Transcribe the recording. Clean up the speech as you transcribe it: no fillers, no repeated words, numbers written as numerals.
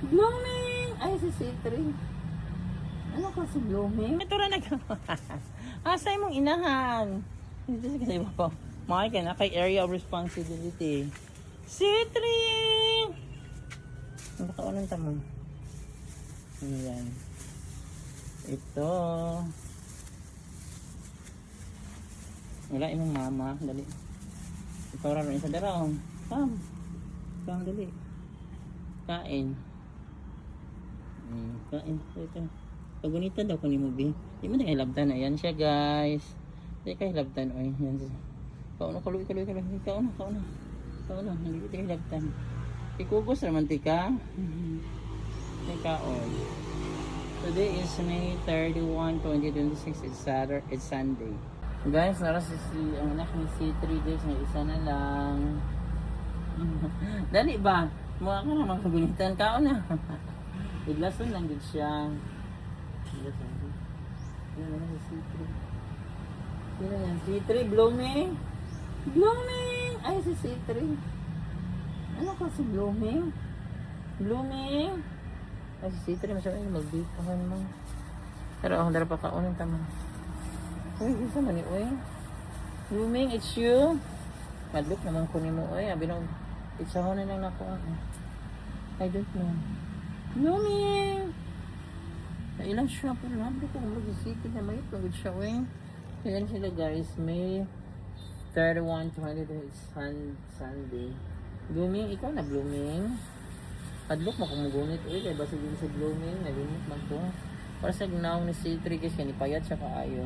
Blooming! Ay, si C3. Ano ka si Blooming? Ito rin asay mong inahan. Ito kasi po. Mga ka na kay area of responsibility. C3! Ang bakaunan tamo. Ayan. Ito. Wala imong mama. Dali. Ikaw rin sa daraw. Come. Come, dali. Kain. Kain. Ito. Pagunitan daw ko ni Mubi. Di mo na hilabtan. Ayan siya, guys. Di ka hilabtan. Ay, yan. Kauna, kaluwi. Kauna. Hindi ko hilabtan. Ikugos naman, tika. Tika, today is May 31, 2026. It's Sunday. Guys, naras ang anak ni C3 guys, may isa na lang. Dali ba? Mukha ka naman kagunitan ka na. Idlason lang din siya. Idlason. Yan na si C3. Sino yan? C3, Blooming? Blooming! Ay, si C3. Ano ka si Blooming? Blooming? Ay, si C3 masyadong mag-beat mo. Pero ako dara pa kaunin tama. Uy, isa man ni uy. Blooming, it's you. Madlook naman ko ni mo uy. Abi nung itsahon na lang ako. I don't know. Blooming! Ilang siya po rin. Habli ko kung mag-isipin na may pagod siya uy. Kailan sila guys? May 31, 20 Sunday. Blooming, ikaw na Blooming. Padlook mo kung magunit uy. Kaya basta din si Blooming. Nalimit man ko. Para sa ginaw ni C3 kasi nipayat siya kaayo.